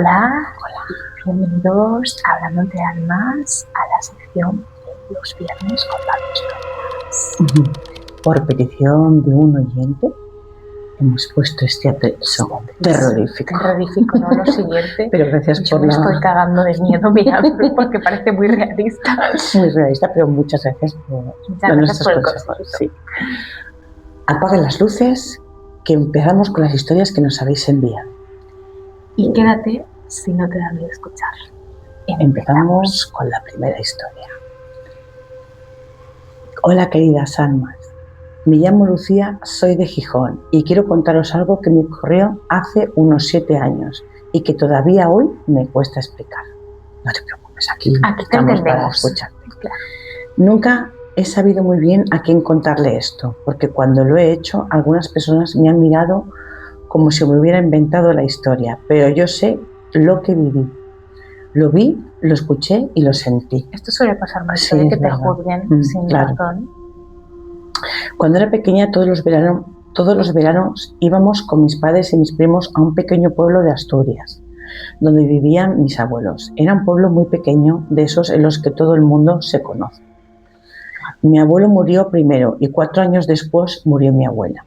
Hola, bienvenidos a Hablando entre Almas, a la sección de los viernes con Pablo Historias. Por petición de un oyente, hemos puesto este aplauso terrorífico. Terrorífico, no lo siguiente. Pero gracias Yo por me estoy cagando de miedo mirando porque parece muy realista. Muy realista, pero muchas gracias por Muchas el consejo. Sí. Apaguen las luces, que empezamos con las historias que nos habéis enviado. Y quédate si no te da miedo escuchar. Empezamos con la primera historia. Hola, queridas almas. Me llamo Lucía, soy de Gijón y quiero contaros algo que me ocurrió hace unos 7 años y que todavía hoy me cuesta explicar. No te preocupes, aquí estamos para escucharte. Claro. Nunca he sabido muy bien a quién contarle esto, porque cuando lo he hecho, algunas personas me han mirado como si me hubiera inventado la historia, pero yo sé lo que viví. Lo vi, lo escuché y lo sentí. Esto suele pasar mucho, Sí, que te verdad. juzguen sin Claro. razón. Cuando era pequeña, todos los veranos íbamos con mis padres y mis primos a un pequeño pueblo de Asturias, donde vivían mis abuelos. Era un pueblo muy pequeño, de esos en los que todo el mundo se conoce. Mi abuelo murió primero y 4 años después murió mi abuela.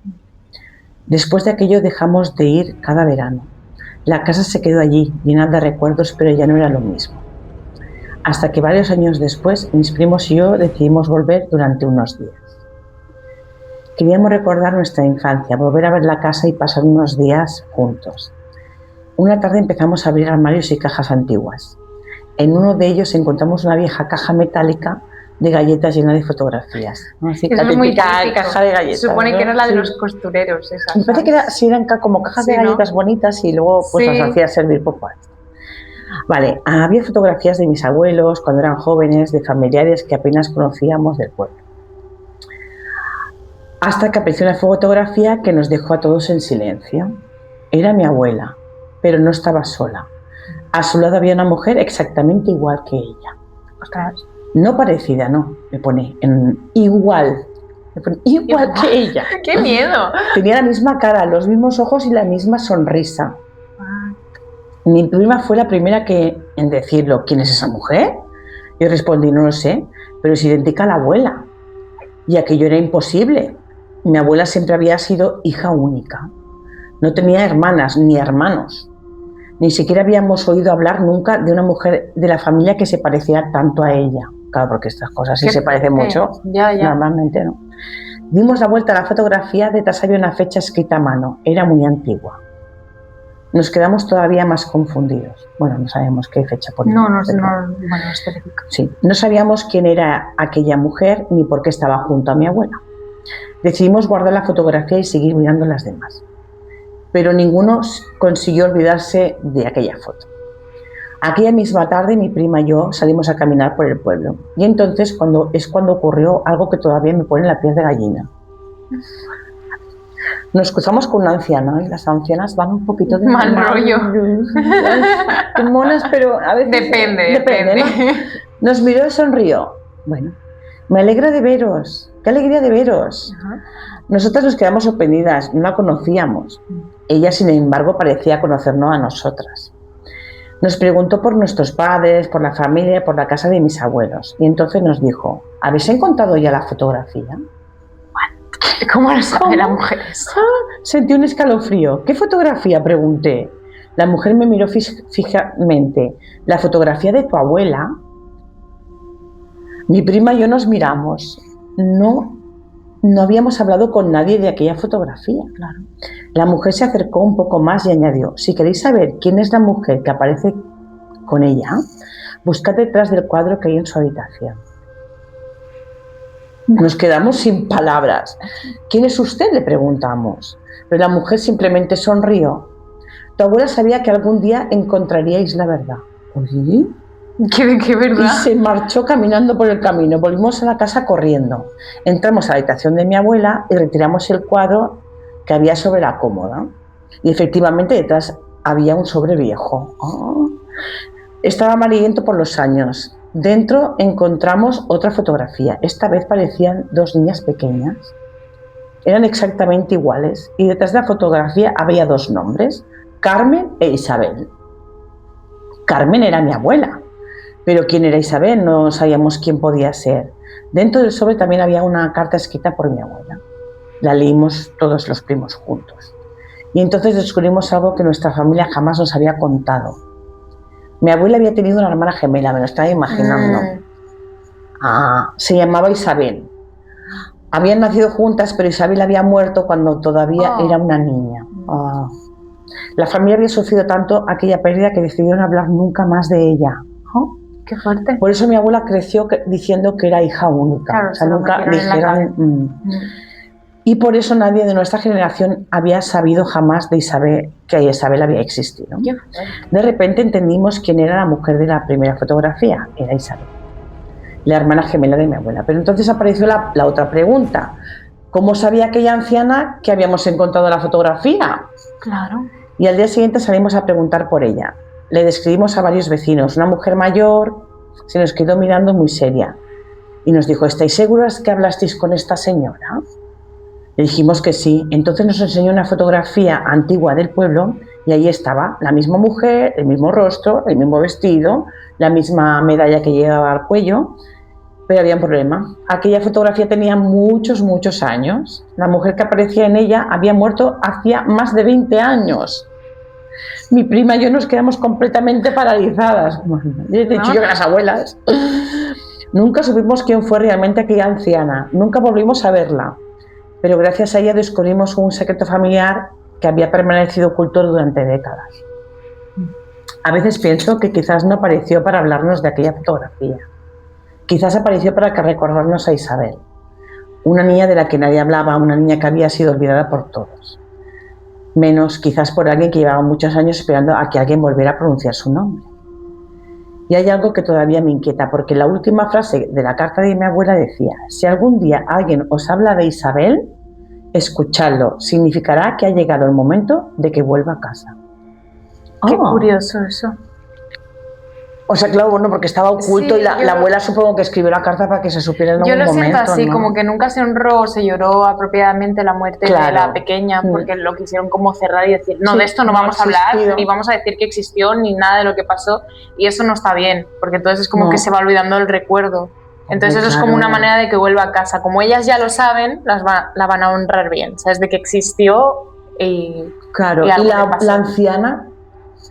Después de aquello dejamos de ir cada verano. La casa se quedó allí, llena de recuerdos, pero ya no era lo mismo. Hasta que varios años después, mis primos y yo decidimos volver durante unos días. Queríamos recordar nuestra infancia, volver a ver la casa y pasar unos días juntos. Una tarde empezamos a abrir armarios y cajas antiguas. En uno de ellos encontramos una vieja caja metálica de galletas llena de fotografías. Así que es muy típico. Caja de galletas. Supone ¿no? que era la de Sí. los costureros. Esa, Me parece que eran como cajas de galletas, ¿no? Bonitas y luego pues las hacía servir poco. Vale, había fotografías de mis abuelos cuando eran jóvenes, de familiares que apenas conocíamos del pueblo. Hasta que apareció una fotografía que nos dejó a todos en silencio. Era mi abuela, pero no estaba sola. A su lado había una mujer exactamente igual que ella. Ostras. No parecida, no, me pone igual. Me pone igual que ella. ¡Qué miedo! Tenía la misma cara, los mismos ojos y la misma sonrisa. Mi prima fue la primera en decirlo. ¿Quién es esa mujer? Yo respondí, no lo sé, pero es idéntica a la abuela. Y aquello era imposible. Mi abuela siempre había sido hija única. No tenía hermanas ni hermanos. Ni siquiera habíamos oído hablar nunca de una mujer de la familia que se pareciera tanto a ella. Claro, porque estas cosas sí se parecen mucho. Ya. Normalmente no. Dimos la vuelta a la fotografía, detrás había una fecha escrita a mano. Era muy antigua. Nos quedamos todavía más confundidos. Bueno, no sabemos qué fecha ponía. No, específico. Sí, no sabíamos quién era aquella mujer ni por qué estaba junto a mi abuela. Decidimos guardar la fotografía y seguir mirando las demás. Pero ninguno consiguió olvidarse de aquella foto. Aquella misma tarde mi prima y yo salimos a caminar por el pueblo. Y entonces cuando ocurrió algo que todavía me pone la piel de gallina. Nos cruzamos con una anciana y las ancianas van un poquito de mal rollo. Monas, pero a veces depende. ¿no? Nos miró y sonrió. Bueno, me alegra de veros. Qué alegría de veros. Nosotras nos quedamos sorprendidas, no la conocíamos. Ella, sin embargo, parecía conocernos a nosotras. Nos preguntó por nuestros padres, por la familia, por la casa de mis abuelos. Y entonces nos dijo, ¿habéis encontrado ya la fotografía? ¿Cómo lo sabe la mujer? Sentí un escalofrío. ¿Qué fotografía? Pregunté. La mujer me miró fijamente. ¿La fotografía de tu abuela? Mi prima y yo nos miramos. No habíamos hablado con nadie de aquella fotografía. Claro. La mujer se acercó un poco más y añadió, si queréis saber quién es la mujer que aparece con ella, buscad detrás del cuadro que hay en su habitación. Nos quedamos sin palabras. ¿Quién es usted?, le preguntamos. Pero la mujer simplemente sonrió. Tu abuela sabía que algún día encontraríais la verdad. ¿Oye? ¿Qué verdad? Y se marchó caminando por el camino. Volvimos a la casa corriendo. Entramos a la habitación de mi abuela y retiramos el cuadro que había sobre la cómoda. Y efectivamente detrás había un sobre viejo. Estaba amarillento por los años. Dentro encontramos otra fotografía. Esta vez parecían 2 niñas pequeñas. Eran exactamente iguales. Y detrás de la fotografía había 2 nombres, Carmen e Isabel. Carmen era mi abuela, pero quién era Isabel no sabíamos quién podía ser. Dentro del sobre también había una carta escrita por mi abuela. La leímos todos los primos juntos. Y entonces descubrimos algo que nuestra familia jamás nos había contado. Mi abuela había tenido una hermana gemela, me lo estaba imaginando. Se llamaba Isabel. Habían nacido juntas, pero Isabel había muerto cuando todavía era una niña. La familia había sufrido tanto aquella pérdida que decidieron hablar nunca más de ella. Qué fuerte. Por eso mi abuela creció diciendo que era hija única. Claro, o sea, nunca dijeron... Y por eso nadie de nuestra generación había sabido jamás de Isabel, que Isabel había existido. De repente entendimos quién era la mujer de la primera fotografía. Era Isabel, la hermana gemela de mi abuela. Pero entonces apareció la otra pregunta. ¿Cómo sabía aquella anciana que habíamos encontrado la fotografía? Claro. Y al día siguiente salimos a preguntar por ella. Le describimos a varios vecinos. Una mujer mayor se nos quedó mirando muy seria y nos dijo: ¿estáis seguras que hablasteis con esta señora? Le dijimos que sí. Entonces nos enseñó una fotografía antigua del pueblo y ahí estaba la misma mujer, el mismo rostro, el mismo vestido, la misma medalla que llevaba al cuello, pero había un problema. Aquella fotografía tenía muchos años. La mujer que aparecía en ella había muerto hacía más de 20 años. Mi prima y yo nos quedamos completamente paralizadas. De hecho, yo que las abuelas. Nunca supimos quién fue realmente aquella anciana. Nunca volvimos a verla. Pero gracias a ella descubrimos un secreto familiar que había permanecido oculto durante décadas. A veces pienso que quizás no apareció para hablarnos de aquella fotografía. Quizás apareció para recordarnos a Isabel, una niña de la que nadie hablaba, una niña que había sido olvidada por todos. Menos quizás por alguien que llevaba muchos años esperando a que alguien volviera a pronunciar su nombre. Y hay algo que todavía me inquieta, porque la última frase de la carta de mi abuela decía: si algún día alguien os habla de Isabel, escuchadlo, significará que ha llegado el momento de que vuelva a casa. Qué curioso eso. O sea, claro, bueno, porque estaba oculto, sí, y la abuela supongo que escribió la carta para que se supiera en algún momento. Yo lo siento así, ¿no? Como que nunca se honró o se lloró apropiadamente la muerte de la pequeña, porque lo quisieron como cerrar y decir, no, de esto no vamos a hablar, ni vamos a decir que existió, ni nada de lo que pasó, y eso no está bien, porque entonces es como que se va olvidando el recuerdo. Entonces eso es como una manera de que vuelva a casa. Como ellas ya lo saben, la van a honrar bien, ¿sabes? De que existió y... Claro, y la anciana...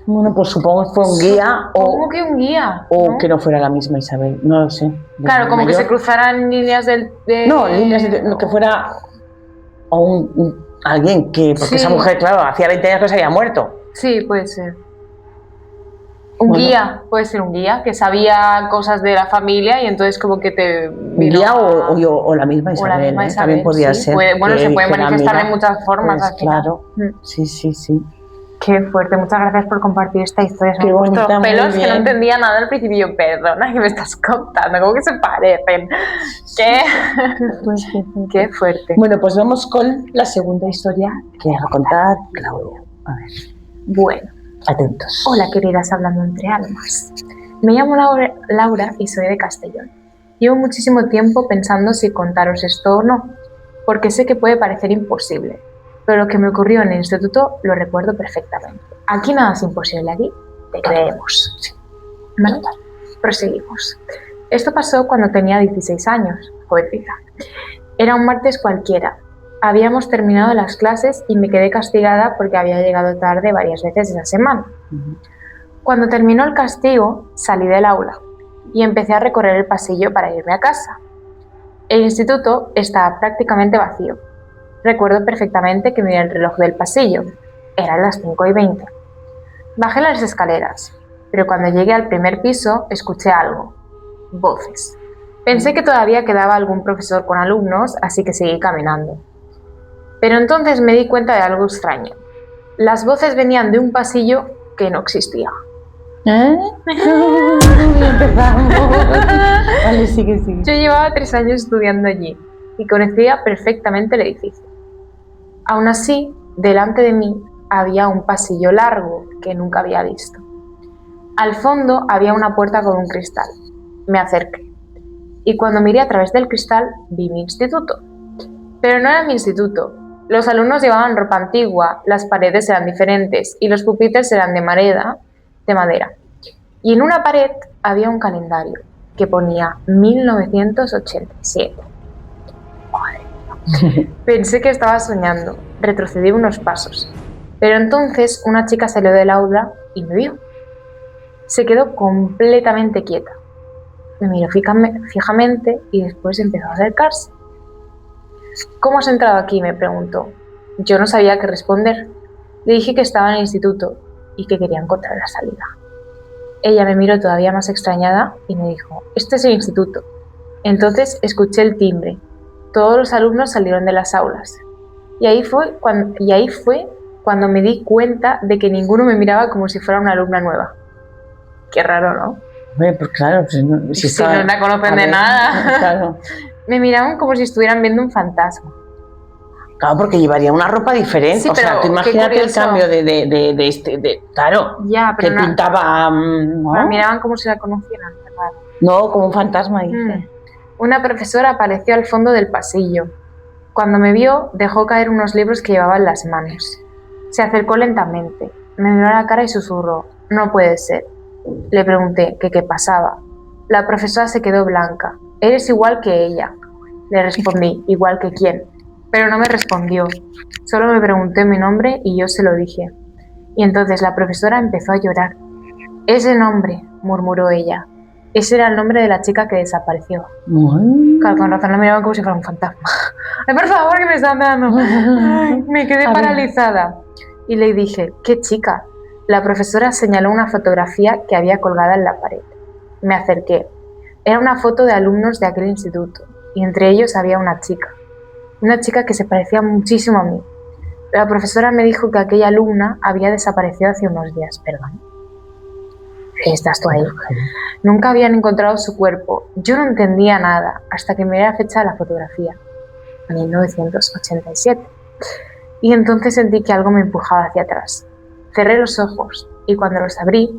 Bueno, pues supongo que fue un guía. ¿Cómo que un guía? O ¿no? Que no fuera la misma Isabel, no lo sé. Claro, como que se cruzaran líneas No, líneas que fuera alguien que... Porque esa mujer, claro, hacía 20 años que se había muerto. Sí, puede ser. Un guía, puede ser un guía, que sabía cosas de la familia y entonces como que te... Un guía o la misma Isabel, también podía ser. Bueno, se puede manifestar de muchas formas. Pues, claro, sí. Qué fuerte, muchas gracias por compartir esta historia. Qué bonita, pelos que no entendía nada al principio. Yo, perdona, ¿qué me estás contando? ¿Cómo que se parecen? Qué fuerte. Bueno, pues vamos con la segunda historia que va a contar Claudia. A ver. Bueno. Atentos. Hola, queridas Hablando Entre Almas. Me llamo Laura y soy de Castellón. Llevo muchísimo tiempo pensando si contaros esto o no, porque sé que puede parecer imposible. Pero lo que me ocurrió en el instituto lo recuerdo perfectamente. Aquí nada es imposible, aquí te creemos. Sí. ¿Vale? Proseguimos. Esto pasó cuando tenía 16 años, jovencita. Era un martes cualquiera. Habíamos terminado las clases y me quedé castigada porque había llegado tarde varias veces esa semana. Cuando terminó el castigo, salí del aula y empecé a recorrer el pasillo para irme a casa. El instituto estaba prácticamente vacío. Recuerdo perfectamente que miré el reloj del pasillo. Eran las 5:20. Bajé las escaleras, pero cuando llegué al primer piso escuché algo. Voces. Pensé que todavía quedaba algún profesor con alumnos, así que seguí caminando. Pero entonces me di cuenta de algo extraño. Las voces venían de un pasillo que no existía. Empezamos. Vale, sigue. Yo llevaba 3 años estudiando allí y conocía perfectamente el edificio. Aún así, delante de mí había un pasillo largo que nunca había visto. Al fondo había una puerta con un cristal. Me acerqué y cuando miré a través del cristal vi mi instituto. Pero no era mi instituto. Los alumnos llevaban ropa antigua, las paredes eran diferentes y los pupitres eran de madera. Y en una pared había un calendario que ponía 1987. Pensé que estaba soñando, retrocedí unos pasos, pero entonces una chica salió del aula y me vio. Se quedó completamente quieta. Me miró fijamente y después empezó a acercarse. ¿Cómo has entrado aquí?, me preguntó. Yo no sabía qué responder. Le dije que estaba en el instituto y que quería encontrar la salida. Ella me miró todavía más extrañada y me dijo: este es el instituto. Entonces escuché el timbre. Todos los alumnos salieron de las aulas. Y ahí fue cuando me di cuenta de que ninguno me miraba como si fuera una alumna nueva. Qué raro, ¿no? Pues claro, pues no, si no la conocen de nada. Claro. Me miraban como si estuvieran viendo un fantasma. Claro, porque llevaría una ropa diferente. Sí, o sea, tú imagínate el cambio claro, ya, pero que pintaba, ¿no? Me miraban como si la conocieran. Claro. No, como un fantasma, dice. Una profesora apareció al fondo del pasillo. Cuando me vio, dejó caer unos libros que llevaba en las manos. Se acercó lentamente, me miró a la cara y susurró: no puede ser. Le pregunté que qué pasaba. La profesora se quedó blanca. Eres igual que ella. Le respondí: igual que quién. Pero no me respondió. Solo me preguntó mi nombre y yo se lo dije. Y entonces la profesora empezó a llorar. Ese nombre, murmuró ella. Ese era el nombre de la chica que desapareció. Claro, con razón la miraban como si fuera un fantasma. Ay, por favor, que me están dando. Ay, me quedé paralizada. Y le dije: ¿qué chica? La profesora señaló una fotografía que había colgada en la pared. Me acerqué. Era una foto de alumnos de aquel instituto, y entre ellos había una chica que se parecía muchísimo a mí. La profesora me dijo que aquella alumna había desaparecido hace unos días. Perdón. ¿Estás tú ahí? Nunca habían encontrado su cuerpo. Yo no entendía nada hasta que miré la fecha de la fotografía, 1987. Y entonces sentí que algo me empujaba hacia atrás. Cerré los ojos y cuando los abrí,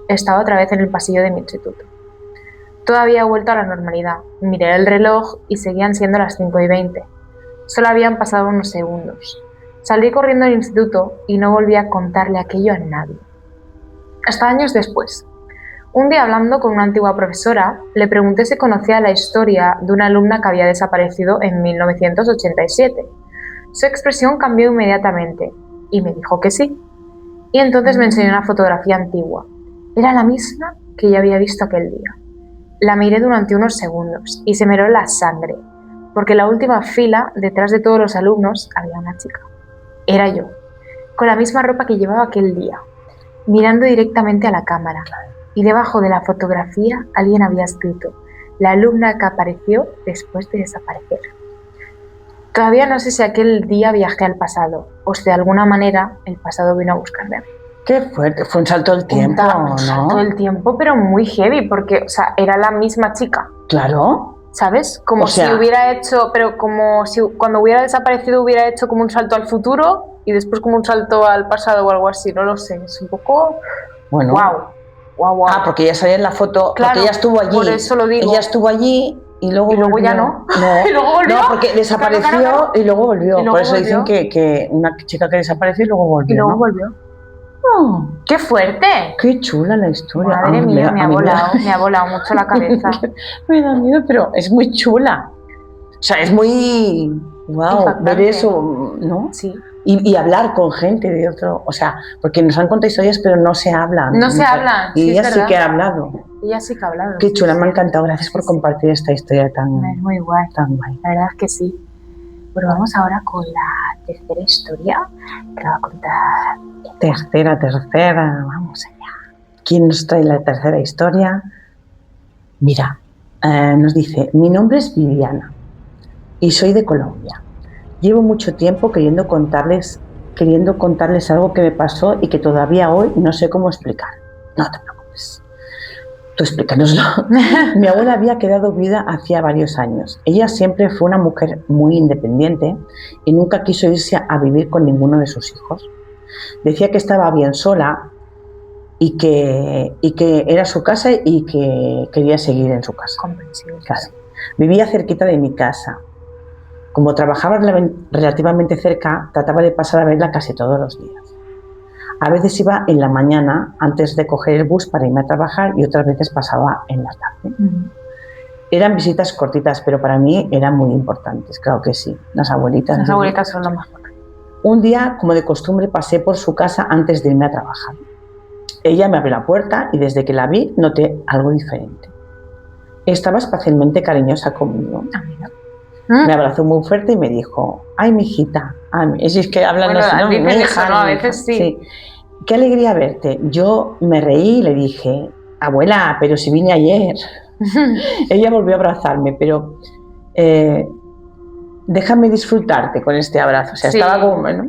estaba otra vez en el pasillo de mi instituto. Todo había vuelto a la normalidad. Miré el reloj y seguían siendo las 5:20. Solo habían pasado unos segundos. Salí corriendo del instituto y no volví a contarle aquello a nadie. Hasta años después. Un día, hablando con una antigua profesora, le pregunté si conocía la historia de una alumna que había desaparecido en 1987. Su expresión cambió inmediatamente y me dijo que sí. Y entonces me enseñó una fotografía antigua. Era la misma que yo había visto aquel día. La miré durante unos segundos y se me heló la sangre, porque en la última fila, detrás de todos los alumnos, había una chica. Era yo, con la misma ropa que llevaba aquel día, mirando directamente a la cámara. Y debajo de la fotografía alguien había escrito: la alumna que apareció después de desaparecer. Todavía no sé si aquel día viajé al pasado, o si de alguna manera el pasado vino a buscarme a mí. Qué fuerte, fue un salto del tiempo, ¿no? Un salto del tiempo, pero muy heavy, porque, o sea, era la misma chica. Claro. ¿Sabes? Como si hubiera hecho, pero como si cuando hubiera desaparecido hubiera hecho como un salto al futuro y después como un salto al pasado o algo así, no lo sé, es un poco... Bueno. Wow. Ah, porque ella salía en la foto, claro, porque ella estuvo allí. Por eso lo digo. Ella estuvo allí y luego ya no. No. Y luego volvió. No, porque desapareció claro. Y luego volvió. Por eso dicen que una chica que desapareció y luego volvió. Y luego volvió. Oh, ¡qué fuerte! ¡Qué chula la historia! Madre mía, me ha volado mucho la cabeza. Me da miedo, pero es muy chula. O sea, es muy... Wow, ver eso, ¿no? Sí. Y hablar con gente de otro... O sea, porque nos han contado historias, pero no se hablan. No se hablan, y sí, ella sí que ha hablado. Ella sí que ha hablado. Qué chula, me ha encantado. Gracias por compartir esta historia tan... Es muy guay. Tan guay. La verdad es que sí. Bueno, vamos ahora con la tercera historia que va a contar. Tercera, vamos allá. ¿Quién nos trae la tercera historia? Mira, nos dice: mi nombre es Viviana y soy de Colombia. Llevo mucho tiempo queriendo contarles algo que me pasó y que todavía hoy no sé cómo explicar. No te preocupes. Tú explícanoslo. Mi abuela había quedado viuda hacía varios años. Ella siempre fue una mujer muy independiente y nunca quiso irse a vivir con ninguno de sus hijos. Decía que estaba bien sola y que era su casa y que quería seguir en su casa. Comprensible. Claro. Vivía cerquita de mi casa. Como trabajaba relativamente cerca, trataba de pasar a verla casi todos los días. A veces iba en la mañana antes de coger el bus para irme a trabajar y otras veces pasaba en la tarde. Eran visitas cortitas, pero para mí eran muy importantes, claro que sí. Las abuelitas. Las abuelitas son lo mejor. Un día, como de costumbre, pasé por su casa antes de irme a trabajar. Ella me abrió la puerta y desde que la vi noté algo diferente. Estaba especialmente cariñosa conmigo. Me abrazó muy fuerte y me dijo: ay, mijita. Es que hablan bueno, así, ¿no? Mi hija, ¿no? A veces sí. Qué alegría verte. Yo me reí y le dije: abuela, pero si vine ayer. Ella volvió a abrazarme, pero déjame disfrutarte con este abrazo. O sea, estaba como, bueno.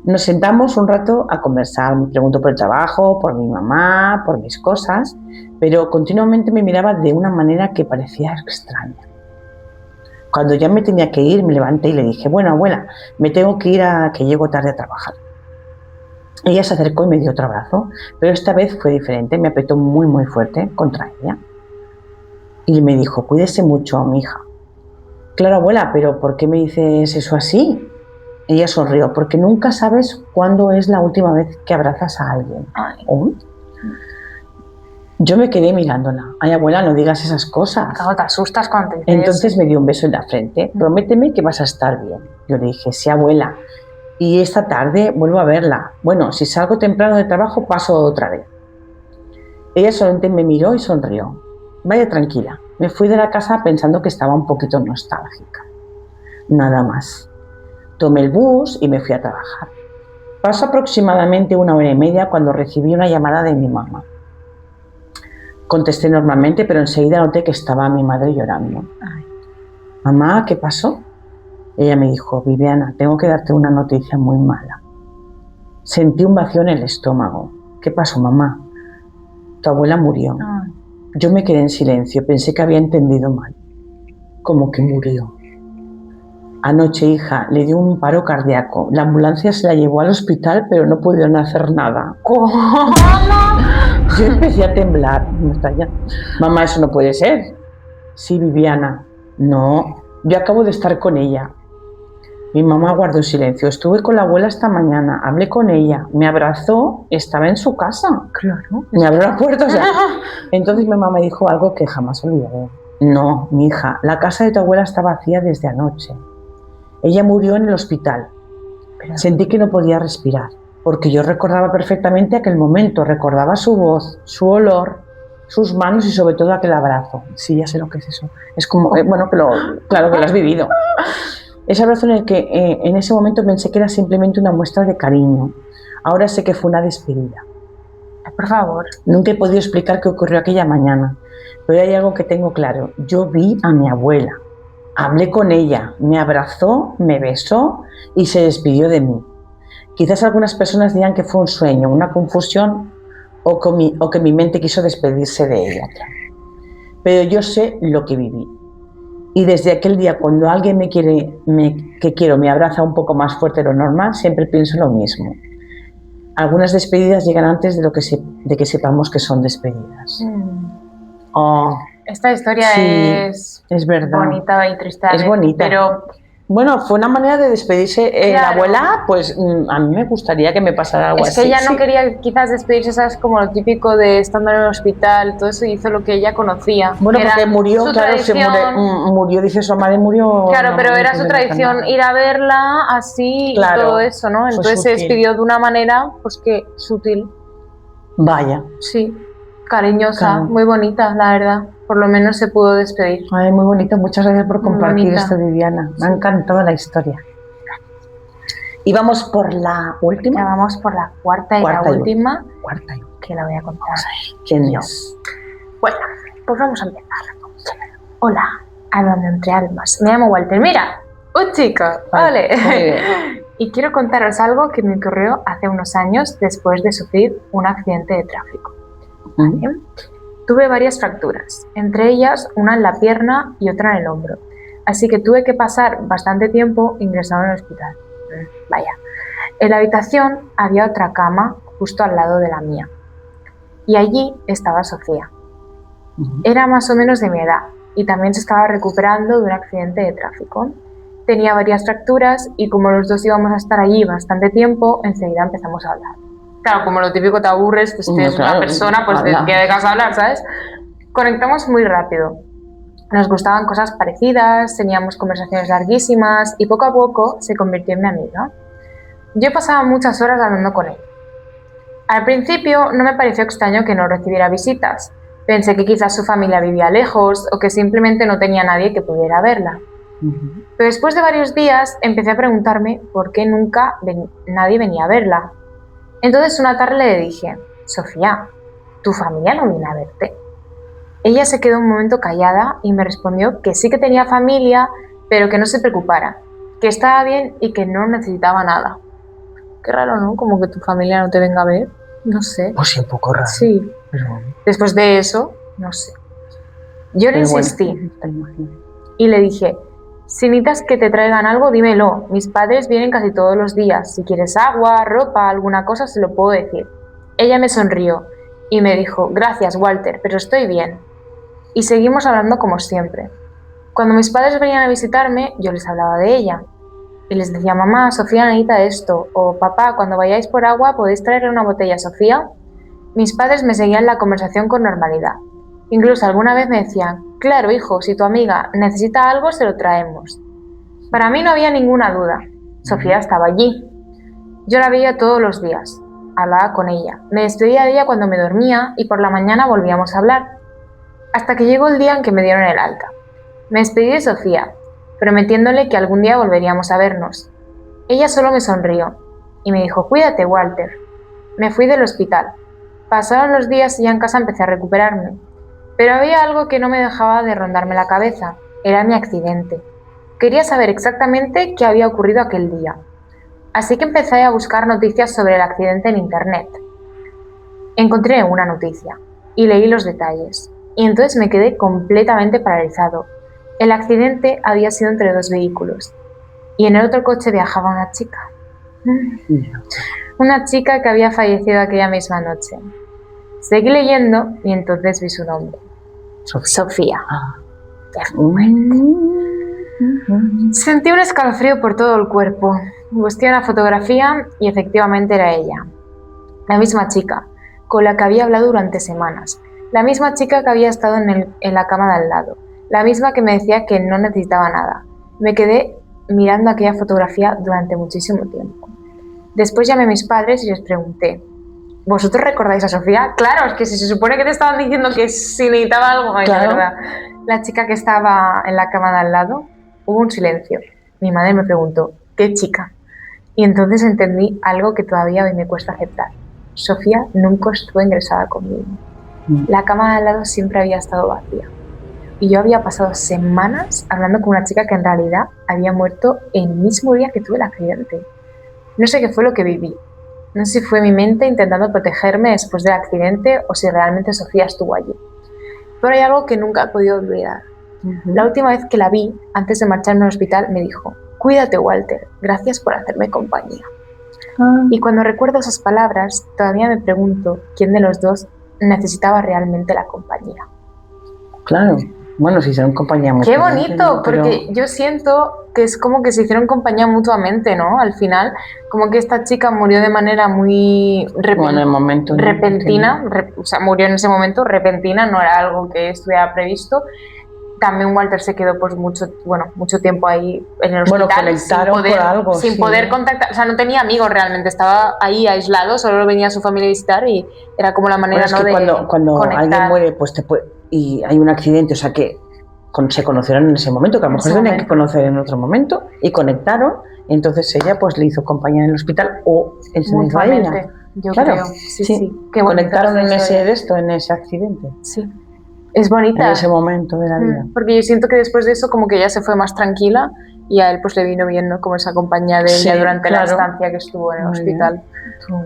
Nos sentamos un rato a conversar. Me preguntó por el trabajo, por mi mamá, por mis cosas, pero continuamente me miraba de una manera que parecía extraña. Cuando ya me tenía que ir, me levanté y le dije: bueno, abuela, me tengo que ir, que llego tarde a trabajar. Ella se acercó y me dio otro abrazo, pero esta vez fue diferente. Me apretó muy, muy fuerte contra ella. Y me dijo: cuídese mucho, mi hija. Claro, abuela, pero ¿por qué me dices eso así? Ella sonrió: porque nunca sabes cuándo es la última vez que abrazas a alguien. ¿Oh? Yo me quedé mirándola. Ay, abuela, no digas esas cosas. Claro, te asustas cuando te dices. Entonces me dio un beso en la frente. Prométeme que vas a estar bien. Yo le dije: sí, abuela. Y esta tarde vuelvo a verla. Bueno, si salgo temprano de trabajo, paso otra vez. Ella solamente me miró y sonrió. Vaya tranquila. Me fui de la casa pensando que estaba un poquito nostálgica. Nada más. Tomé el bus y me fui a trabajar. Pasó aproximadamente 1 hora y media cuando recibí una llamada de mi mamá. Contesté normalmente, pero enseguida noté que estaba mi madre llorando. Ay. Mamá, ¿qué pasó? Ella me dijo: Viviana, tengo que darte una noticia muy mala. Sentí un vacío en el estómago. ¿Qué pasó, mamá? Tu abuela murió. Ay. Yo me quedé en silencio, pensé que había entendido mal. ¿Cómo que murió? Anoche, hija, le dio un paro cardíaco. La ambulancia se la llevó al hospital, pero no pudieron hacer nada. ¿Cómo? Yo empecé a temblar. Mamá, eso no puede ser. Sí, Viviana. No, yo acabo de estar con ella. Mi mamá guardó silencio. Estuve con la abuela esta mañana, hablé con ella, me abrazó, estaba en su casa. Claro. Me abrió la puerta, o sea. Entonces mi mamá me dijo algo que jamás olvidaré. No, mi hija, la casa de tu abuela está vacía desde anoche. Ella murió en el hospital. Sentí que no podía respirar, porque yo recordaba perfectamente aquel momento, recordaba su voz, su olor, sus manos y sobre todo aquel abrazo. Sí, ya sé lo que es eso. Es como, bueno, pero claro que lo has vivido. Ese abrazo en el que en ese momento pensé que era simplemente una muestra de cariño. Ahora sé que fue una despedida. Por favor. Nunca he podido explicar qué ocurrió aquella mañana, pero hay algo que tengo claro. Yo vi a mi abuela. Hablé con ella, me abrazó, me besó y se despidió de mí. Quizás algunas personas digan que fue un sueño, una confusión o que mi mente quiso despedirse de ella. Pero yo sé lo que viví. Y desde aquel día, cuando alguien me abraza un poco más fuerte de lo normal, siempre pienso lo mismo. Algunas despedidas llegan antes de que sepamos que son despedidas. Oh. Esta historia sí, es verdad. Bonita y triste. Es bonita. Pero bueno, fue una manera de despedirse. Claro. La abuela, pues a mí me gustaría que me pasara algo así. Es que ella no quería quizás despedirse, ¿sabes? Como lo típico de estando en el hospital, todo eso hizo lo que ella conocía. Bueno, porque murió, claro, murió, dice su madre, murió. Claro, pero era su tradición ir a verla así, claro, y todo eso, ¿no? Entonces se despidió de una manera, pues que sutil. Vaya. Sí, cariñosa, claro. Muy bonita, la verdad. Por lo menos se pudo despedir. Ay, muy bonito. Muchas gracias por compartir esto, Viviana. Me ha encantado la historia. Y vamos por la última. Ya vamos por la cuarta y última. Cuarta y última. Que la voy a contar. Vamos a ver. ¿Quién es? Bueno, pues vamos a empezar. Hola, hablando entre almas. Me llamo Walter. Mira, un chico. Vale. Y quiero contaros algo que me ocurrió hace unos años después de sufrir un accidente de tráfico. ¿Vale? Tuve varias fracturas, entre ellas una en la pierna y otra en el hombro, así que tuve que pasar bastante tiempo ingresado en el hospital. Vaya. En la habitación había otra cama justo al lado de la mía y allí estaba Sofía. Era más o menos de mi edad y también se estaba recuperando de un accidente de tráfico. Tenía varias fracturas y como los dos íbamos a estar allí bastante tiempo, enseguida empezamos a hablar. Claro, como lo típico te aburres, pues tienes claro, una persona, pues te dejas hablar, ¿sabes? Conectamos muy rápido. Nos gustaban cosas parecidas, teníamos conversaciones larguísimas y poco a poco se convirtió en mi amiga. Yo pasaba muchas horas hablando con ella. Al principio no me pareció extraño que no recibiera visitas. Pensé que quizás su familia vivía lejos o que simplemente no tenía nadie que pudiera verla. Pero después de varios días empecé a preguntarme por qué nunca nadie venía a verla. Entonces una tarde le dije, Sofía, ¿tu familia no viene a verte? Ella se quedó un momento callada y me respondió que sí que tenía familia, pero que no se preocupara, que estaba bien y que no necesitaba nada. Qué raro, ¿no? Como que tu familia no te venga a ver. No sé. Pues sí, un poco raro. Sí. Pero, Después de eso, no sé. Yo le insistí y le dije, si necesitas que te traigan algo, dímelo. Mis padres vienen casi todos los días. Si quieres agua, ropa, alguna cosa, se lo puedo decir. Ella me sonrió y me dijo, gracias, Walter, pero estoy bien. Y seguimos hablando como siempre. Cuando mis padres venían a visitarme, yo les hablaba de ella. Y les decía, mamá, Sofía necesita esto. O papá, cuando vayáis por agua, ¿podéis traerle una botella a Sofía? Mis padres me seguían la conversación con normalidad. Incluso alguna vez me decían, claro, hijo, si tu amiga necesita algo, se lo traemos. Para mí no había ninguna duda. Sofía estaba allí. Yo la veía todos los días. Hablaba con ella. Me despedía de ella cuando me dormía y por la mañana volvíamos a hablar. Hasta que llegó el día en que me dieron el alta. Me despedí de Sofía, prometiéndole que algún día volveríamos a vernos. Ella solo me sonrió y me dijo, cuídate, Walter. Me fui del hospital. Pasaron los días y ya en casa empecé a recuperarme. Pero había algo que no me dejaba de rondarme la cabeza. Era mi accidente. Quería saber exactamente qué había ocurrido aquel día. Así que empecé a buscar noticias sobre el accidente en internet. Encontré una noticia y leí los detalles. Y entonces me quedé completamente paralizado. El accidente había sido entre dos vehículos. Y en el otro coche viajaba una chica. Una chica que había fallecido aquella misma noche. Seguí leyendo y entonces vi su nombre. Sofía. Qué fuerte. Sentí un escalofrío por todo el cuerpo. Busqué una fotografía y efectivamente era ella. La misma chica, con la que había hablado durante semanas. La misma chica que había estado en la cama de al lado. La misma que me decía que no necesitaba nada. Me quedé mirando aquella fotografía durante muchísimo tiempo. Después llamé a mis padres y les pregunté, ¿vosotros recordáis a Sofía? Claro, es que si se supone que te estaban diciendo que si necesitaba algo, claro. De verdad. La chica que estaba en la cama de al lado, hubo un silencio. Mi madre me preguntó, ¿qué chica? Y entonces entendí algo que todavía hoy me cuesta aceptar. Sofía nunca estuvo ingresada conmigo. La cama de al lado siempre había estado vacía. Y yo había pasado semanas hablando con una chica que en realidad había muerto el mismo día que tuve el accidente. No sé qué fue lo que viví. No sé si fue mi mente intentando protegerme después del accidente o si realmente Sofía estuvo allí. Pero hay algo que nunca he podido olvidar. La última vez que la vi, antes de marcharme al hospital, me dijo, cuídate, Walter, gracias por hacerme compañía. Y cuando recuerdo esas palabras, todavía me pregunto quién de los dos necesitaba realmente la compañía. Claro. Bueno, si hicieron compañía mutuamente. Qué bonito, pero... porque yo siento que es como que se hicieron compañía mutuamente, ¿no? Al final, como que esta chica murió de manera muy repentina, o sea, murió en ese momento, repentina, no era algo que estuviera previsto. También Walter se quedó pues mucho tiempo ahí en el hospital sin poder contactar, o sea, no tenía amigos realmente, estaba ahí aislado, solo venía su familia a visitar y era como la manera cuando conectar. Alguien muere, pues y hay un accidente, o sea que se conocieron en ese momento, que a lo mejor se tenían que conocer en otro momento y conectaron, y entonces ella pues le hizo compañía en el hospital o él se hizo a ella. Yo creo, sí. Qué conectaron en ese accidente. Sí. Es bonita. En ese momento de la vida. Porque yo siento que después de eso como que ella se fue más tranquila y a él pues le vino bien, ¿no? Como esa compañía de ella durante la estancia que estuvo en el hospital.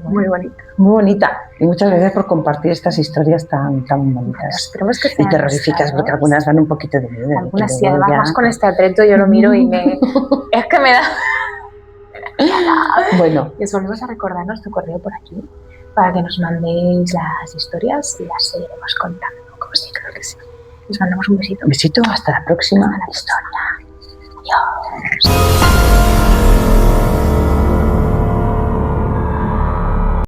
Muy bonita. Muy bonita. Y muchas gracias por compartir estas historias tan bonitas. Bueno, que y terroríficas, porque algunas dan un poquito de miedo. Algunas sí, además más con este atreto yo lo miro y es que me da... Bueno. Y os volvemos a recordar nuestro correo por aquí para que nos mandéis las historias y las seguiremos contando. Sí, creo que sí. Les mandamos un besito. Un besito, hasta la próxima. A la historia. Adiós.